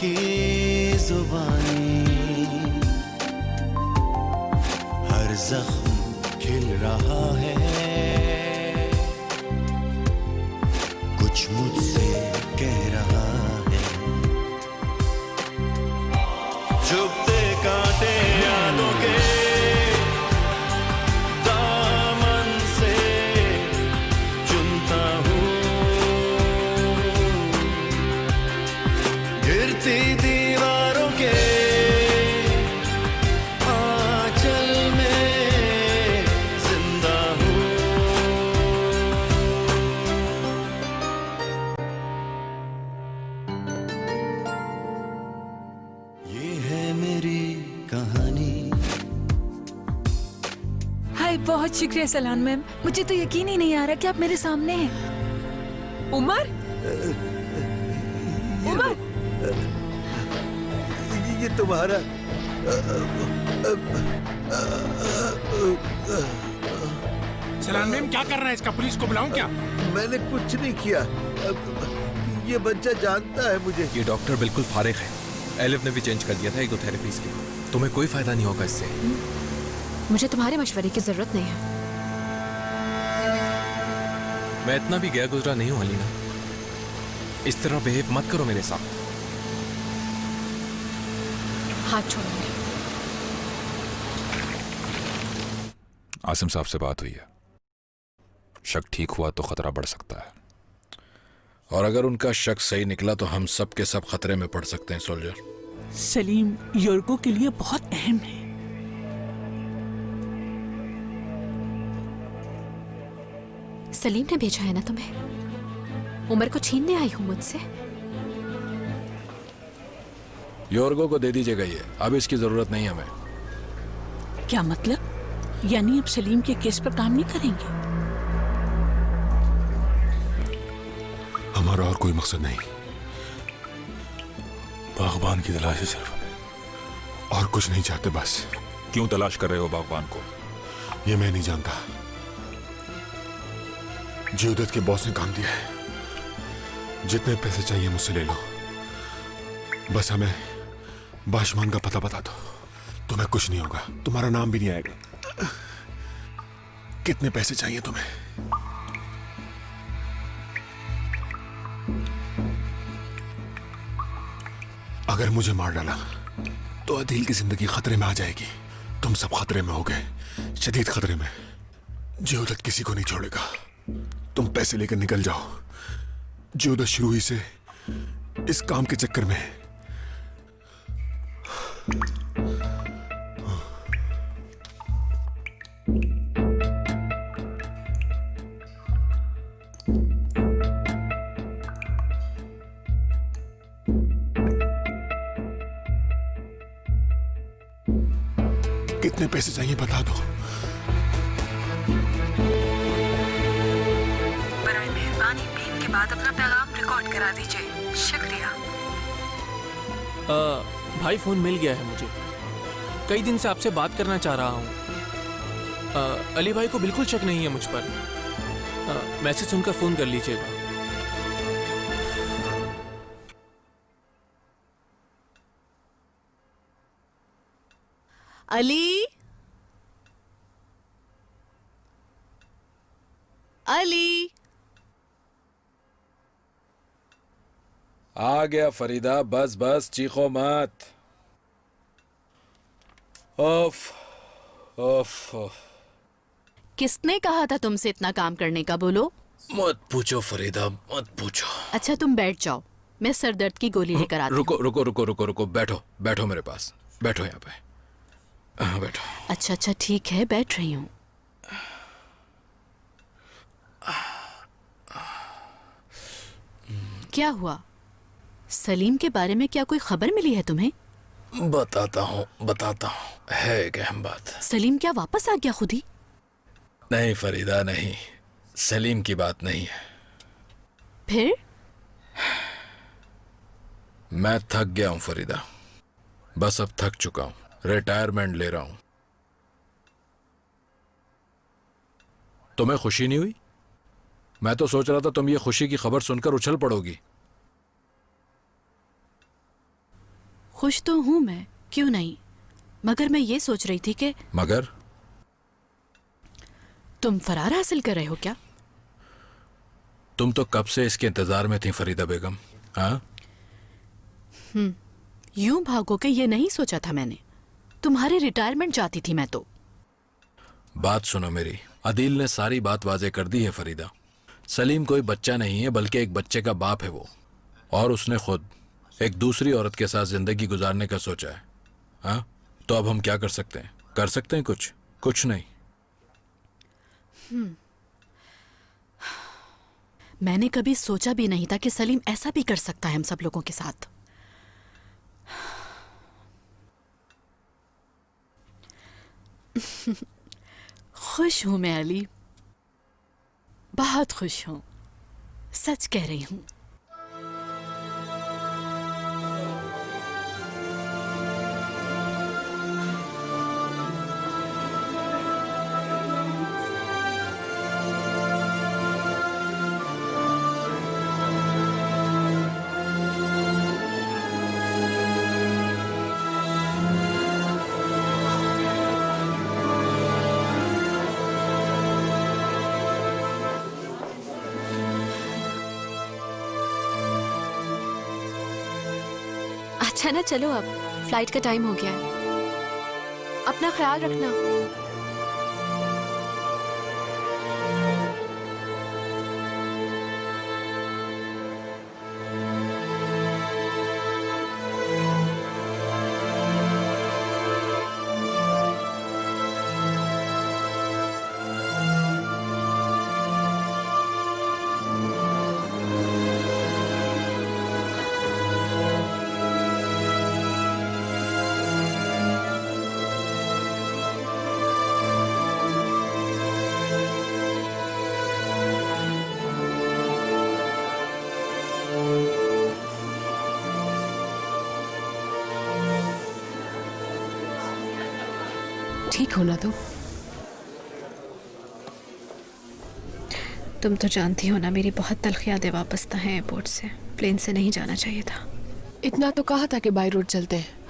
की जुबानी, हर जख्म खिल रहा है, कुछ मुझसे कह रहा है। चुभते कांटे यादों के दामन से चुनता हूँ, गिरती दीवारों के आंचल में जिंदा हूँ। ये है मेरी कहानी। हाय, बहुत शुक्रिया सलान मैम, मुझे तो यकीन ही नहीं आ रहा कि आप मेरे सामने हैं। उमर, उमर, ये तुम्हारा सलाम मैम, क्या कर रहा है इसका? पुलिस को बुलाऊं क्या? मैंने कुछ नहीं किया। ये बच्चा जानता है मुझे। ये डॉक्टर बिल्कुल फारिग है। एलिफ ने भी चेंज कर दिया था एक दो थेरेपीज के बाद। तुम्हें कोई फायदा नहीं होगा इससे। मुझे तुम्हारे मशवरे की जरूरत नहीं है। मैं इतना भी गया गुजरा नहीं हूं अलीना। इस तरह बिहेव मत करो मेरे साथ। हाथ छोड़ो मेरे। आसिम साहब से बात हुई है। शक ठीक हुआ तो खतरा बढ़ सकता है, और अगर उनका शक सही निकला तो हम सब के सब खतरे में पड़ सकते हैं। सोल्जर, सलीम योर्गो के लिए बहुत अहम है। सलीम ने भेजा है ना तुम्हें? उमर को छीनने आई हूं मुझसे। योर्गो को दे दीजिएगा ये, अब इसकी जरूरत नहीं हमें। क्या मतलब? यानी अब सलीम के केस पर काम नहीं करेंगे? हमारा और कोई मकसद नहीं, बागबान की तलाश है सिर्फ, और कुछ नहीं चाहते बस। क्यों तलाश कर रहे हो बागबान को? ये मैं नहीं जानता। जीवदत्त के बॉस ने काम दिया है, जितने पैसे चाहिए मुझसे ले लो, बस हमें बाशमान का पता बता दो। तुम्हें कुछ नहीं होगा, तुम्हारा नाम भी नहीं आएगा। कितने पैसे चाहिए तुम्हें? अगर मुझे मार डाला तो अदील की जिंदगी खतरे में आ जाएगी। तुम सब खतरे में होगे, शदीद खतरे में। जीवदत्त किसी को नहीं छोड़ेगा। तुम पैसे लेकर निकल जाओ। जीवदत्त शुरू ही से इस काम के चक्कर में है। कितने पैसे चाहिए बता दो। बराए मेहरबानी बीप के बाद अपना पैगाम रिकॉर्ड करा दीजिए। शुक्रिया। भाई फोन मिल गया है मुझे। कई दिन से आपसे बात करना चाह रहा हूँ। अली भाई को बिल्कुल शक नहीं है मुझ पर। मैसेज सुनकर फोन कर लीजिएगा। अली, अली, आ गया फरीदा, बस बस चीखो मत। ओफ ओफ। किसने कहा था तुमसे इतना काम करने का? बोलो। मत पूछो फरीदा, मत पूछो। अच्छा तुम बैठ जाओ, मैं सर दर्द की गोली लेकर आती हूँ। रुको रुको रुको रुको रुको, बैठो बैठो मेरे पास, बैठो यहाँ पे। हाँ बैठो। अच्छा अच्छा ठीक है, बैठ रही हूँ। क्या हुआ? सलीम के बारे में क्या कोई खबर मिली है तुम्हें? बताता हूँ है एक अहम बात। सलीम क्या वापस आ गया खुद ही? नहीं फरीदा नहीं, सलीम की बात नहीं है। फिर? मैं थक गया हूँ फरीदा, बस अब थक चुका हूँ, रिटायरमेंट ले रहा हूँ। तुम्हें खुशी नहीं हुई? मैं तो सोच रहा था तुम ये खुशी की खबर सुनकर उछल पड़ोगी। खुश तो हूं मैं, क्यों नहीं, मगर मैं ये सोच रही थी कि मगर तुम फरार हासिल कर रहे हो क्या? तुम तो कब से इसके इंतजार में थी फरीदा बेगम। हाँ, यूं भागोगे ये नहीं सोचा था मैंने। तुम्हारे रिटायरमेंट चाहती थी मैं तो। बात सुनो मेरी, अदील ने सारी बात वाजे कर दी है फरीदा। सलीम कोई बच्चा नहीं है बल्कि एक बच्चे का बाप है वो, और उसने खुद एक दूसरी औरत के साथ जिंदगी गुजारने का सोचा है। हाँ, तो अब हम क्या कर सकते हैं? कर सकते हैं कुछ? कुछ नहीं। मैंने कभी सोचा भी नहीं था कि सलीम ऐसा भी कर सकता है हम सब लोगों के साथ। खुश हूं मैं अली, बहुत खुश हूं, सच कह रही हूं। अच्छा ना, चलो अब फ्लाइट का टाइम हो गया है। अपना ख्याल रखना। ठीक हो ना तुम तो जानती हो ना, मेरी बहुत तल्ख यादें वापस हैं एयरपोर्ट से। प्लेन से नहीं जाना चाहिए था। इतना तो कहा था कि बाय रोड चलते हैं।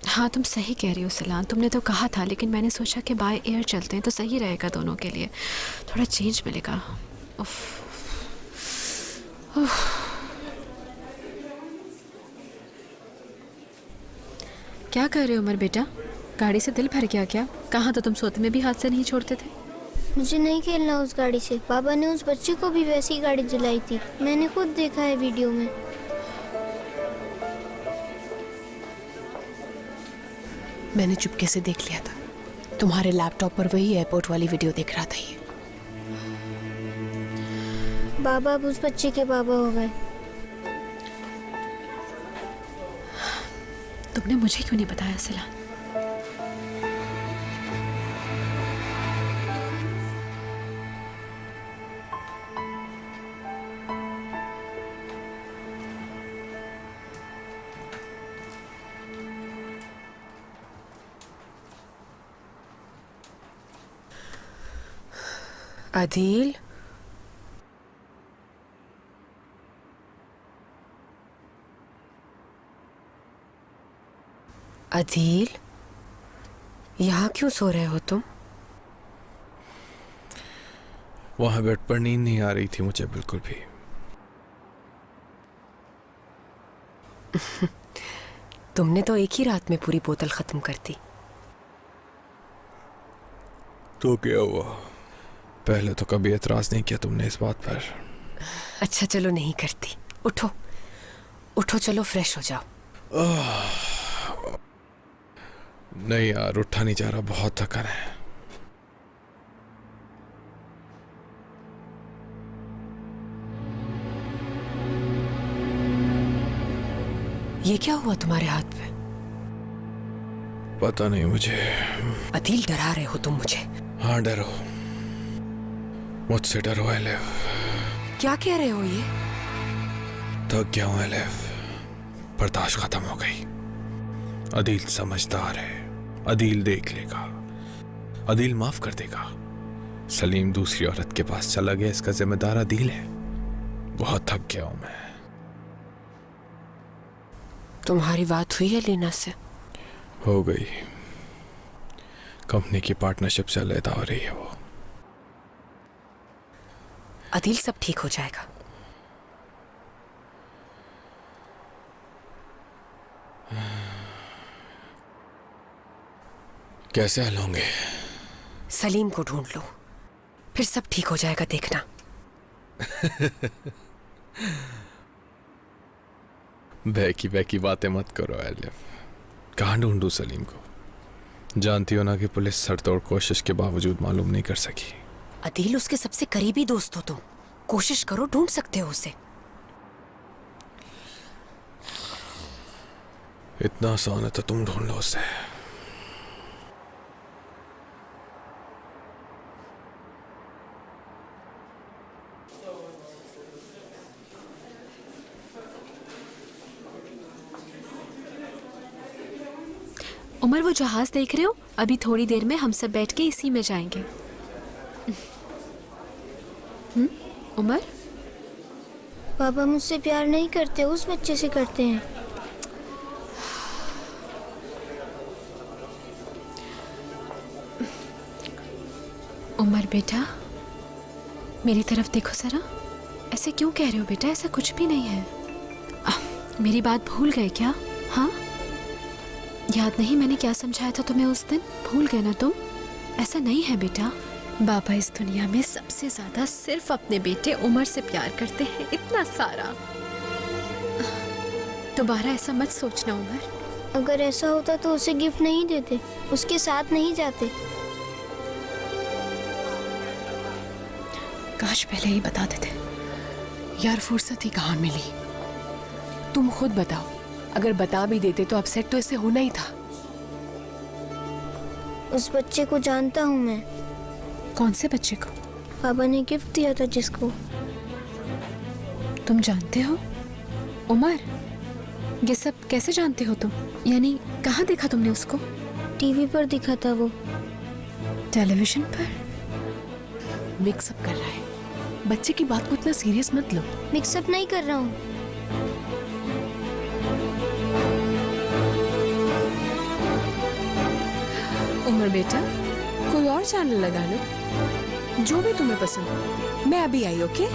हाँ, तुम सही कह रही हो सलान, तुमने तो कहा था, लेकिन मैंने सोचा कि बाय एयर चलते हैं तो सही रहेगा दोनों के लिए, थोड़ा चेंज मिलेगा। उफ। क्या कर रहे हो उमर बेटा? गाड़ी से दिल भर गया क्या? कहाँ तो तुम सोते में भी हाथ से नहीं छोड़ते थे। मुझे नहीं खेलना उस गाड़ी से। पापा ने उस बच्चे को भी वैसी गाड़ी दिलाई थी, मैंने खुद देखा है वीडियो में। मैंने चुपके से देख लिया था, तुम्हारे लैपटॉप पर वही एयरपोर्ट वाली वीडियो देख रहा था ये। बाबा अब उस बच्चे के बाबा हो गए। तुमने मुझे क्यों नहीं बताया सलान? अदील, अदील, यहाँ क्यों सो रहे हो तुम? वहां बेड पर नींद नहीं आ रही थी मुझे बिल्कुल भी। तुमने तो एक ही रात में पूरी बोतल खत्म कर दी। तो क्या हुआ? पहले तो कभी एतराज नहीं किया तुमने इस बात पर। अच्छा चलो, नहीं करती। उठो उठो, चलो फ्रेश हो जाओ। नहीं यार, उठा नहीं जा रहा, बहुत थकान है। ये क्या हुआ तुम्हारे हाथ पे? पता नहीं मुझे। अदील, डरा रहे हो तुम मुझे। हाँ, डरो, मुझसे डरो एलिफ। क्या कह रहे हो ये? थक गया हूं एलिफ, बर्दाश्त खत्म हो गई। अदील समझदार है, अदील देख लेगा, अदील माफ कर देगा। सलीम दूसरी औरत के पास चला गया, इसका जिम्मेदार अदील है। बहुत थक गया हूं मैं। तुम्हारी बात हुई है लीना से? हो गई। कंपनी की पार्टनरशिप से अलग हो रही है वो। अदिल, सब ठीक हो जाएगा। कैसे हल होंगे? सलीम को ढूंढ लो, फिर सब ठीक हो जाएगा, देखना। बहकी बहकी बातें मत करो एलिफ। कहाँ ढूंढूं सलीम को? जानती हो ना कि पुलिस सरतोड़ कोशिश के बावजूद मालूम नहीं कर सकी। अदिल, उसके सबसे करीबी दोस्त हो तुम, कोशिश करो, ढूंढ सकते हो उसे। इतना आसान है तो तुम ढूंढ लो उसे। उमर, वो जहाज देख रहे हो? अभी थोड़ी देर में हम सब बैठ के इसी में जाएंगे। उमर? पापा मुझसे प्यार नहीं करते, उस बच्चे से करते हैं। उमर बेटा, मेरी तरफ देखो जरा। ऐसे क्यों कह रहे हो बेटा? ऐसा कुछ भी नहीं है। मेरी बात भूल गए क्या? हाँ, याद नहीं मैंने क्या समझाया था तुम्हें उस दिन? भूल गए ना तुम? ऐसा नहीं है बेटा। बाबा इस दुनिया में सबसे ज्यादा सिर्फ अपने बेटे उमर से प्यार करते हैं, इतना सारा। दोबारा ऐसा मत सोचना उमर। अगर ऐसा होता तो उसे गिफ्ट नहीं देते, उसके साथ नहीं जाते। काश पहले ही बता देते। यार, फुर्सत ही कहाँ मिली। तुम खुद बताओ, अगर बता भी देते तो अपसेट तो इससे होना ही था। उस बच्चे को जानता हूँ मैं। कौन से बच्चे को? पापा ने गिफ्ट दिया था जिसको। तुम जानते हो उमर? ये सब कैसे जानते हो तुम? यानी कहाँ देखा तुमने उसको? टीवी पर दिखा था वो। टेलीविजन पर? मिक्सअप कर रहा है। बच्चे की बात को इतना सीरियस मत लो। मिक्सअप नहीं कर रहा हूँ। उमर बेटा, कोई और चैनल लगा लो, जो भी तुम्हें पसंद हो। मैं अभी आई, ओके?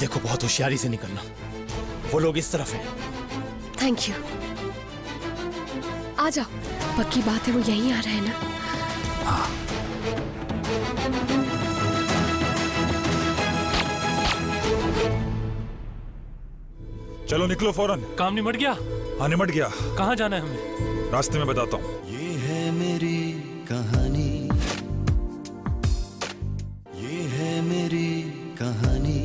देखो, बहुत होशियारी से निकलना, वो लोग इस तरफ हैं। Thank you. आ जाओ, पक्की बात है वो यहीं आ रहा है ना? हाँ। चलो निकलो फौरन। काम निमट गया? हाँ, निमट गया। कहाँ जाना है हमें? रास्ते में बताता हूँ। ये है मेरी कहानी, ये है मेरी कहानी।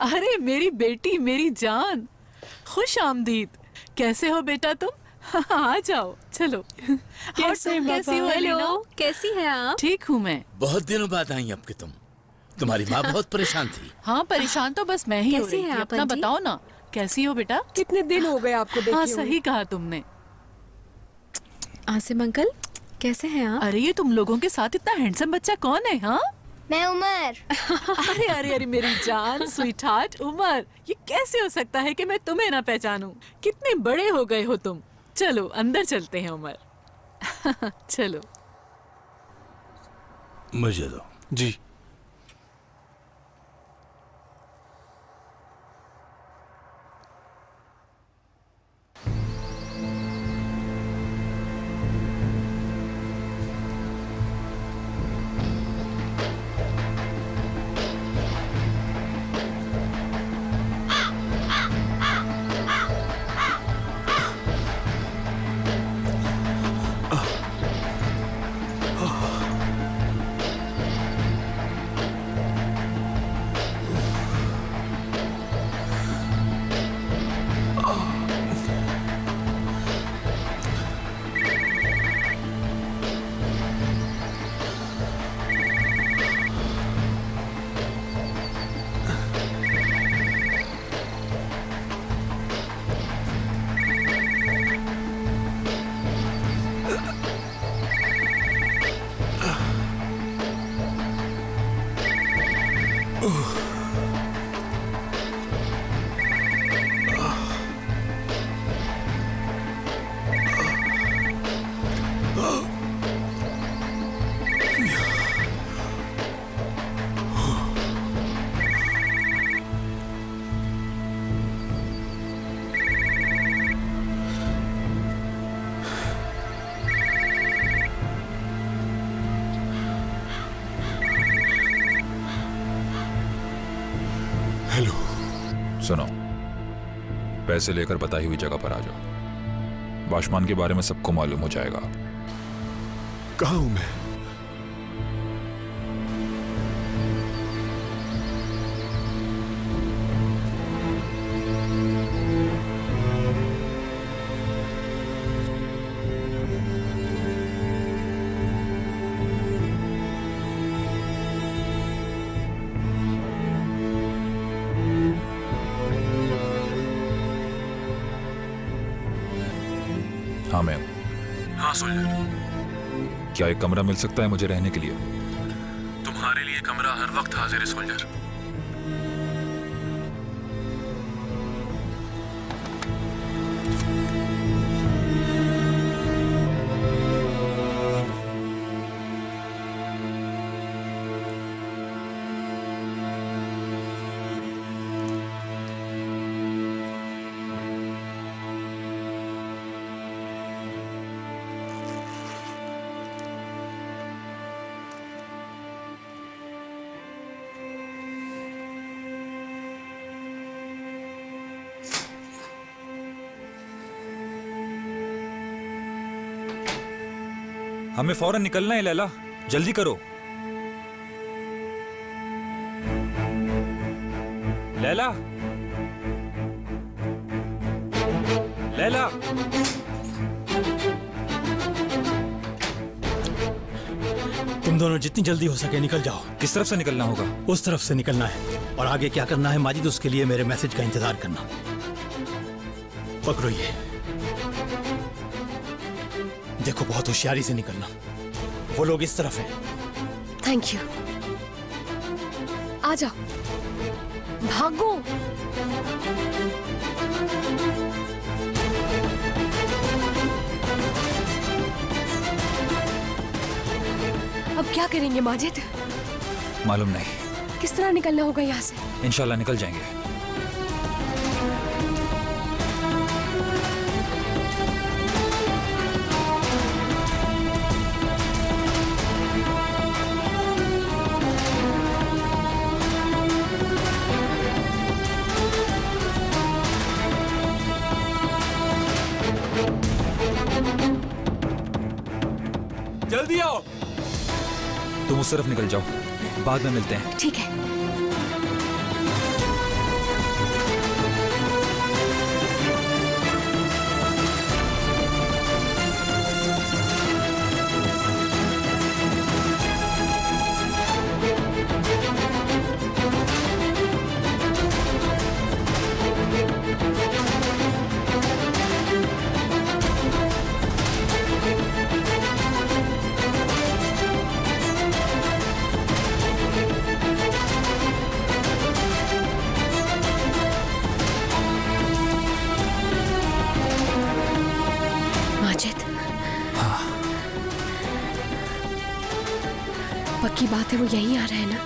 अरे मेरी बेटी, मेरी जान, खुश आमदीद। कैसे हो बेटा तुम? आ जाओ, चलो। कैसे हो? हेलो, कैसी है आप? ठीक हूँ मैं। बहुत दिनों बाद आई अब कि तुम्हारी माँ बहुत परेशान थी। हाँ, परेशान तो बस मैं ही हो कैसी रही हैं थी। आप, अपना आंटी? बताओ ना, कैसी हो बेटा? कितने दिन हो गए आपको देखे हाँ, हुए। सही कहा तुमने। आसिम अंकल, कैसे हैं आप? अरे ये तुम लोगों के साथ इतना हैंडसम बच्चा कौन है? हाँ, मैं उमर। अरे अरे अरे मेरी जान, स्वीटहार्ट उमर, ये कैसे हो सकता है कि मैं तुम्हें ना पहचानूं? कितने बड़े हो गए हो तुम। चलो अंदर चलते हैं उमर। चलो। मुझे दो। जी। सुनो, पैसे लेकर बताई हुई जगह पर आ जाओ। वाशमान के बारे में सबको मालूम हो जाएगा। कहाँ हूं मैं? हाँ मैम। हाँ सोल्जर। क्या एक कमरा मिल सकता है मुझे रहने के लिए? तुम्हारे लिए कमरा हर वक्त हाजिर है सोल्जर। हमें फौरन निकलना है लैला, जल्दी करो। लैला, लैला। तुम दोनों जितनी जल्दी हो सके निकल जाओ। किस तरफ से निकलना होगा? उस तरफ से निकलना है, और आगे क्या करना है माजिद, उसके लिए मेरे मैसेज का इंतजार करना। पकड़ो ये, देखो बहुत होशियारी से निकलना, वो लोग इस तरफ हैं। Thank you. आ जाओ, भागो। अब क्या करेंगे माजिद? मालूम नहीं। किस तरह निकलना होगा यहाँ से? इंशाल्लाह निकल जाएंगे। जल्दी आओ। तुम उस तरफ निकल जाओ, बाद में मिलते हैं। ठीक है। पक्की बात है वो यहीं आ रहा है ना?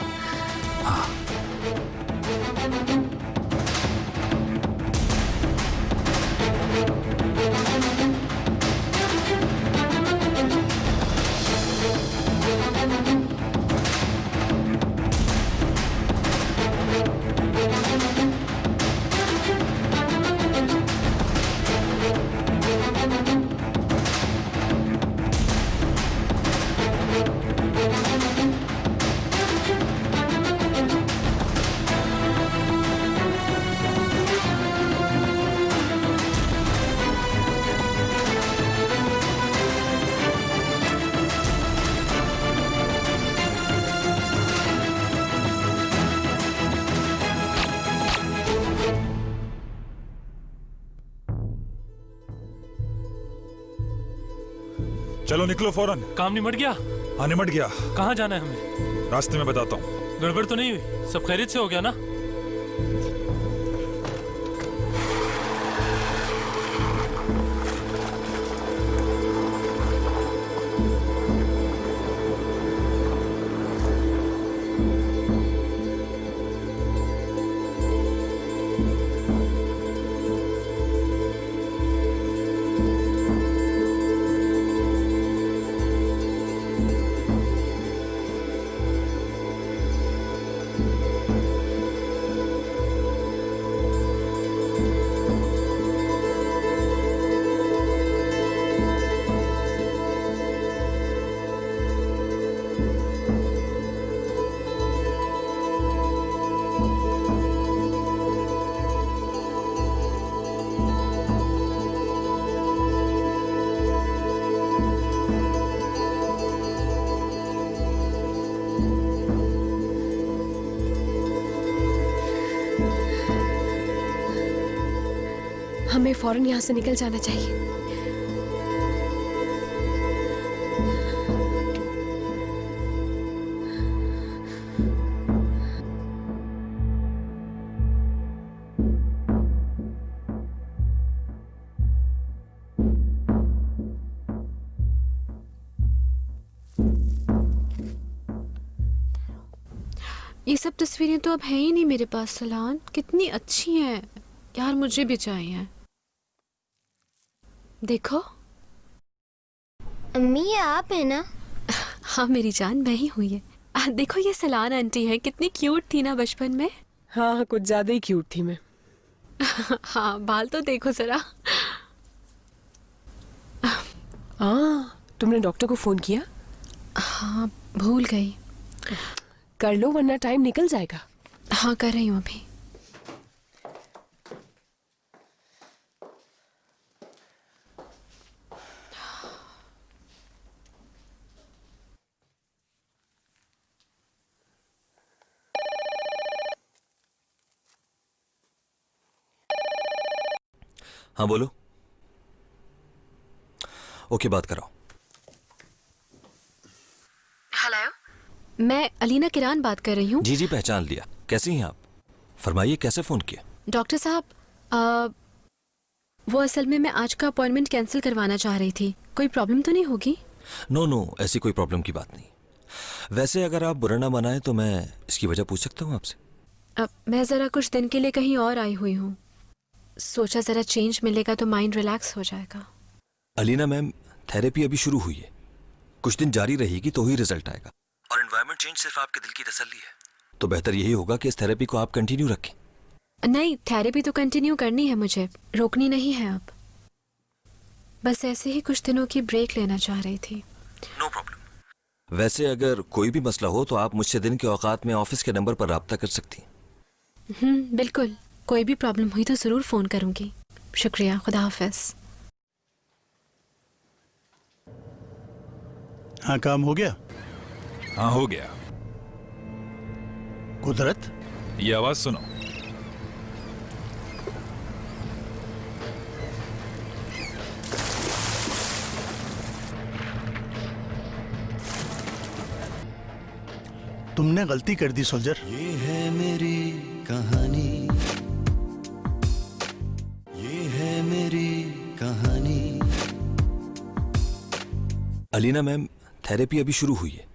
चलो निकलो फौरन। काम निमट गया? हाँ निमट गया। कहाँ जाना है हमें? रास्ते में बताता हूँ। गड़बड़ तो नहीं हुई? सब खैरियत से हो गया ना? हमें फौरन यहाँ से निकल जाना चाहिए। ये सब तस्वीरें तो अब है ही नहीं मेरे पास सलान। कितनी अच्छी हैं यार, मुझे भी चाहिए। देखो अम्मी ये आप है ना? हाँ मेरी जान, मैं ही हुई है। देखो ये सलान आंटी है, कितनी क्यूट थी ना बचपन में। हाँ कुछ ज्यादा ही क्यूट थी मैं। हाँ बाल तो देखो जरा। हाँ तुमने डॉक्टर को फोन किया? हाँ भूल गई। कर लो वरना टाइम निकल जाएगा। हाँ कर रही हूँ अभी। हाँ बोलो। ओके बात कराओ। हेलो, मैं अलीना किरान बात कर रही हूँ। जी जी पहचान लिया। कैसी हैं आप? फरमाइए कैसे फोन किया? डॉक्टर साहब वो असल में मैं आज का अपॉइंटमेंट कैंसिल करवाना चाह रही थी। कोई प्रॉब्लम तो नहीं होगी? नो नो ऐसी कोई प्रॉब्लम की बात नहीं। वैसे अगर आप बुरा ना मनाएं तो मैं इसकी वजह पूछ सकता हूँ आपसे? मैं ज़रा कुछ दिन के लिए कहीं और आई हुई हूँ। सोचा ज़रा चेंज मिलेगा तो माइंड रिलैक्स हो जाएगा। अलीना मैम थेरेपी अभी शुरू हुई है, कुछ दिन जारी रहेगी तो ही रिजल्ट आएगा। और एनवायरनमेंट चेंज सिर्फ आपके दिल की तसल्ली है, तो बेहतर यही होगा कि इस थेरेपी को आप कंटिन्यू रखें। नहीं, थेरेपी तो कंटिन्यू करनी है मुझे, रोकनी नहीं है अब। बस ऐसे ही कुछ दिनों की ब्रेक लेना चाह रही थी। No problem. वैसे अगर कोई भी मसला हो तो आप मुझसे दिन के औकात में ऑफिस के नंबर पर राब्ता कर सकती हैं। बिल्कुल, कोई भी प्रॉब्लम हुई तो ज़रूर फ़ोन करूंगी। शुक्रिया, खुदा हाफिज़। हाँ काम हो गया? हाँ हो गया। कुदरत ये आवाज सुनो। तुमने गलती कर दी सोल्जर। ये है मेरी कहानी, ये है मेरी कहानी। अलीना मैम थेरेपी अभी शुरू हुई है,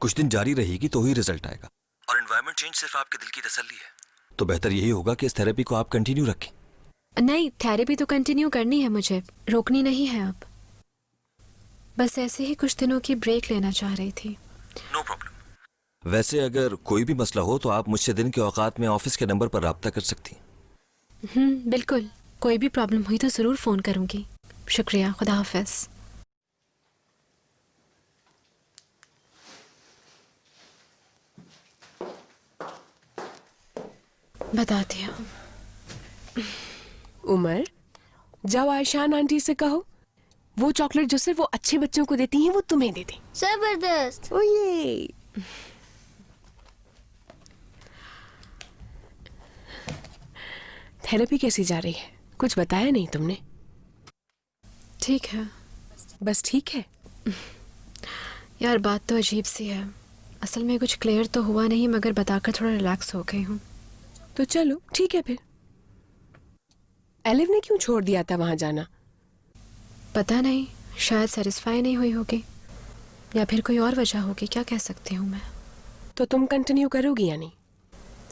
कुछ दिन जारी रहेगी तो ही रिजल्ट आएगा, और एनवायरनमेंट चेंज सिर्फ आपके दिल की तसल्ली है। तो बेहतर यही होगा कि इस थेरेपी को आप कंटिन्यू रखें। नहीं, थेरेपी तो कंटिन्यू करनी है मुझे, रोकनी नहीं है अब। बस ऐसे ही कुछ दिनों की ब्रेक लेना चाह रही थी। No problem. वैसे अगर कोई भी मसला हो तो आप मुझसे दिन के औकात में ऑफिस के नंबर पर राब्ता कर सकती हैं। बिल्कुल, कोई भी प्रॉब्लम हुई तो ज़रूर फ़ोन करूँगी। शुक्रिया, खुदा हाफिज़। बताती हूँ। उमर, जाओ आयशान आंटी से कहो वो चॉकलेट जो सिर्फ वो अच्छे बच्चों को देती हैं वो तुम्हें दे दें। जबरदस्त। ओ ये थेरेपी कैसी जा रही है? कुछ बताया नहीं तुमने? ठीक है। बस ठीक है? यार बात तो अजीब सी है। असल में कुछ क्लियर तो हुआ नहीं, मगर बताकर थोड़ा रिलैक्स हो गई हूँ। तो चलो ठीक है फिर। एलिव ने क्यों छोड़ दिया था वहां जाना? पता नहीं, शायद सेटिस्फाई नहीं हुई होगी, या फिर कोई और वजह होगी, क्या कह सकती हूँ मैं। तो तुम कंटिन्यू करोगी या नहीं?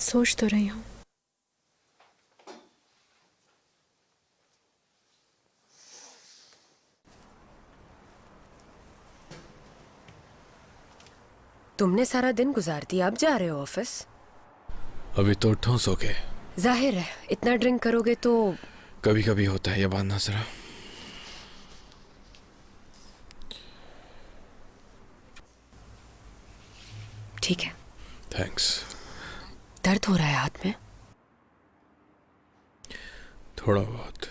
सोच तो रही हूँ। तुमने सारा दिन गुजार दिया, अब जा रहे हो ऑफिस? अभी तो ठोस हो गए। जाहिर है इतना ड्रिंक करोगे तो। कभी कभी होता है ये बात नाज़रा। ठीक है। थैंक्स। दर्द हो रहा है हाथ में? थोड़ा बहुत।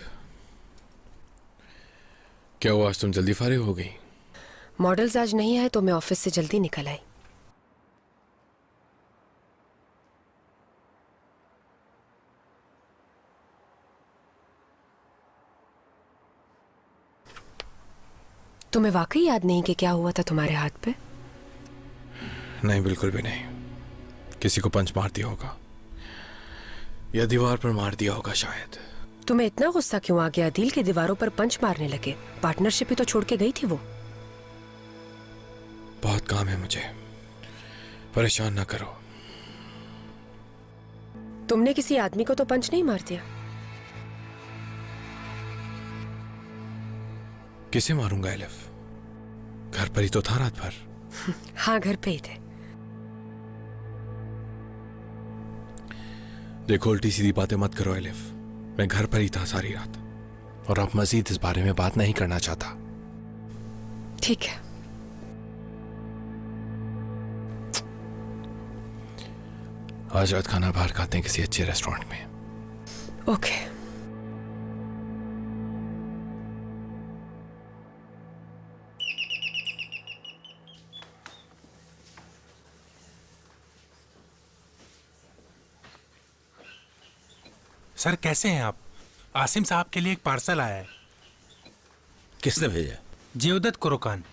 क्या हुआ, आज तुम जल्दी फारिग हो गई? मॉडल्स आज नहीं आए तो मैं ऑफिस से जल्दी निकल आई। तुम्हें वाकई याद नहीं कि क्या हुआ था तुम्हारे हाथ पे? नहीं, बिल्कुल भी नहीं। किसी को पंच मार दिया होगा या दीवार पर मार दिया होगा शायद। तुम्हें इतना गुस्सा क्यों आ गया? दिल की दीवारों पर पंच मारने लगे। पार्टनरशिप ही तो छोड़ के गई थी वो। बहुत काम है मुझे, परेशान ना करो। तुमने किसी आदमी को तो पंच नहीं मार दिया? किसे मारूंगा एलिफ? घर पर ही तो था रात भर। हाँ, घर पे ही थे। देखो, उल्टी सीधी बातें मत करो एलिफ। मैं घर पर ही था सारी रात, और अब मजीद इस बारे में बात नहीं करना चाहता। ठीक है। आज रात खाना बाहर खाते हैं किसी अच्छे रेस्टोरेंट में। ओके। सर कैसे हैं आप? आसिम साहब के लिए एक पार्सल आया है। किसने भेजा? जियोदत कुरोकान।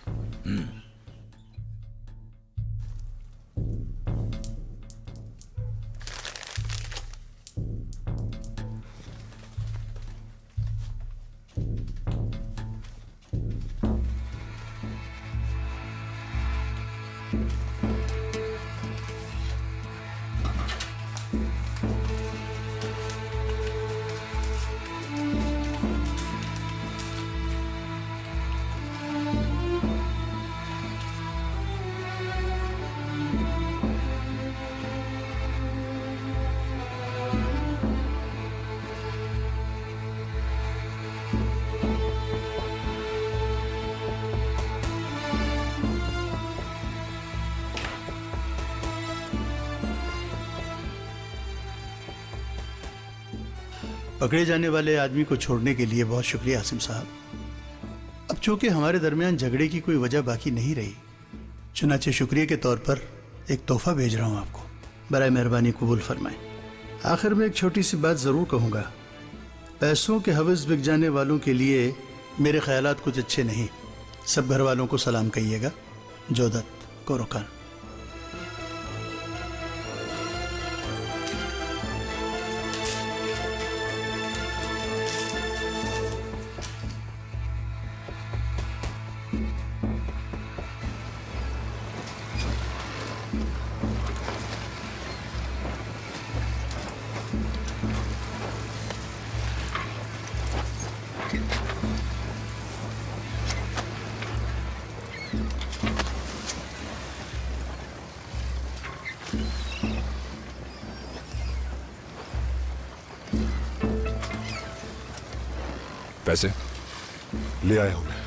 पकड़े जाने वाले आदमी को छोड़ने के लिए बहुत शुक्रिया आसिम साहब। अब चूंकि हमारे दरमियान झगड़े की कोई वजह बाकी नहीं रही, चुनाचे शुक्रिया के तौर पर एक तोहफा भेज रहा हूँ आपको। बराए मेहरबानी कबूल फरमाएं। आखिर में एक छोटी सी बात ज़रूर कहूँगा। पैसों के हवस बिक जाने वालों के लिए मेरे ख्यालात कुछ अच्छे नहीं। सब घर वालों को सलाम कहिएगा। जोदत कोरोकान। पैसे ले आया हूं मैं।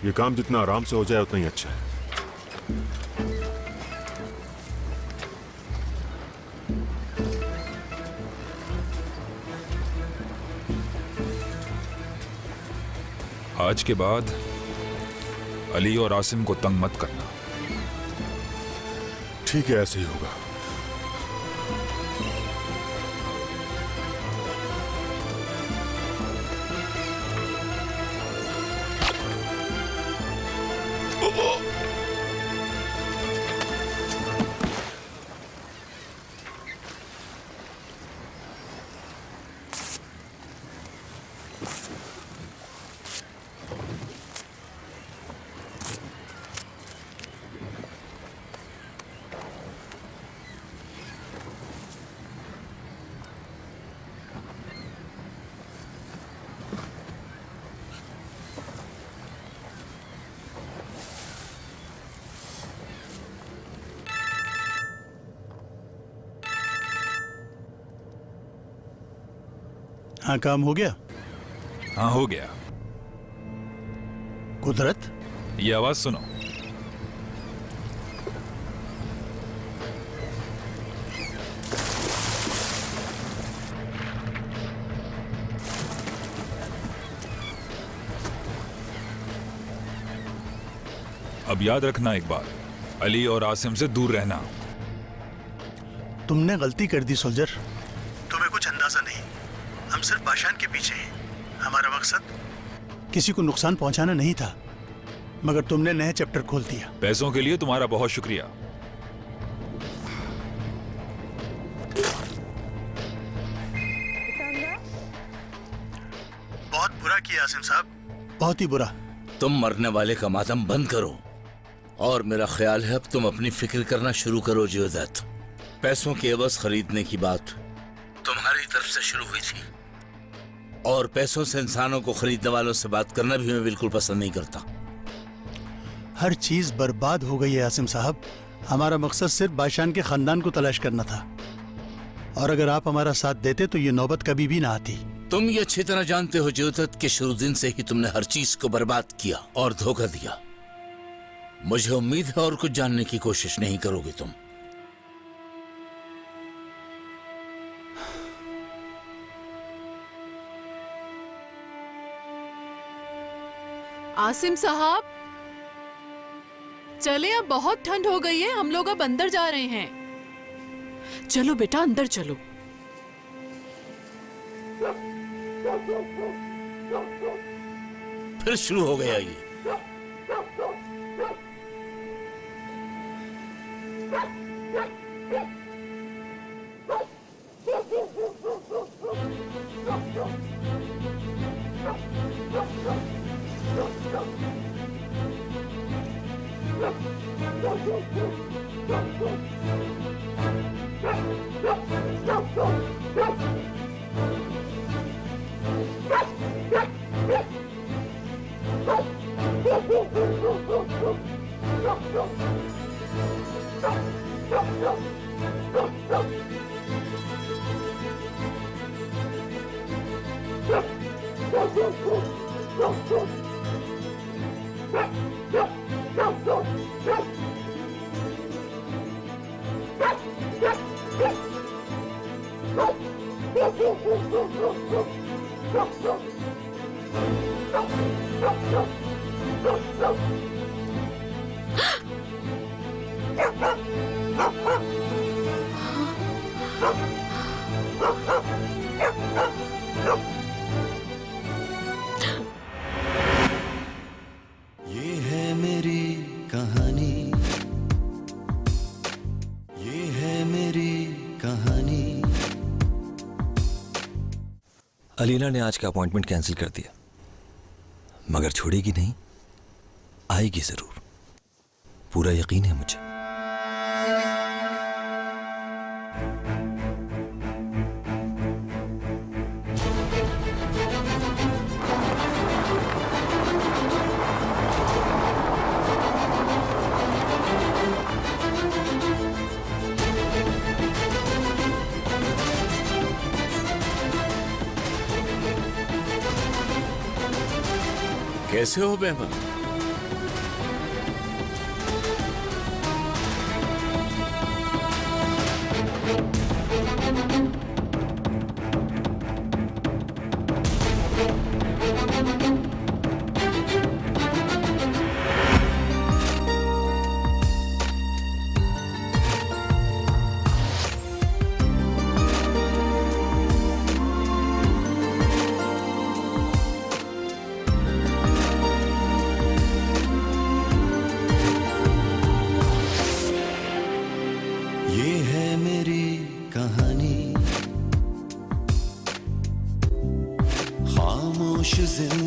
ये काम जितना आराम से हो जाए उतना ही अच्छा है। आज के बाद अली और आसिम को तंग मत करना। ठीक है, ऐसे ही होगा। हाँ, काम हो गया? हाँ, हो गया। कुदरत, ये आवाज सुनो। अब याद रखना एक बात, अली और आसिम से दूर रहना। तुमने गलती कर दी सोल्जर। तुम्हें कुछ अंदाजा नहीं, हम सिर्फ बाशान के पीछे हैं। हमारा मकसद किसी को नुकसान पहुंचाना नहीं था, मगर तुमने नया चैप्टर खोल दिया। पैसों के लिए तुम्हारा बहुत शुक्रिया। बहुत बुरा किया आसिम साहब, बहुत ही बुरा। तुम मरने वाले का मातम बंद करो और मेरा ख्याल है अब तुम अपनी फिक्र करना शुरू करो जियोदत। पैसों के एवज खरीदने की बात तुम्हारी तरफ से शुरू हुई थी और पैसों से इंसानों को खरीदने वालों से बात करना भी मैं बिल्कुल पसंद नहीं करता। हर चीज बर्बाद हो गई है आसिम साहब। हमारा मकसद सिर्फ बाशान के खानदान को तलाश करना था, और अगर आप हमारा साथ देते तो ये नौबत कभी भी ना आती। तुम ये अच्छी तरह जानते हो जियोदत कि शुरू दिन से ही तुमने हर चीज को बर्बाद किया और धोखा दिया। मुझे उम्मीद है और कुछ जानने की कोशिश नहीं करोगे तुम। आसिम साहब, चले, अब बहुत ठंड हो गई है, हम लोग अब अंदर जा रहे हैं। चलो बेटा, अंदर चलो। फिर शुरू हो गया ये। ये है मेरी कहानी, ये है मेरी कहानी। अलीना ने आज का अपॉइंटमेंट कैंसिल कर दिया, मगर छोड़ेगी नहीं, आएगी जरूर, पूरा यकीन है मुझे। कैसे हो मेहमान? ये है मेरी कहानी, खामोश जिंदगी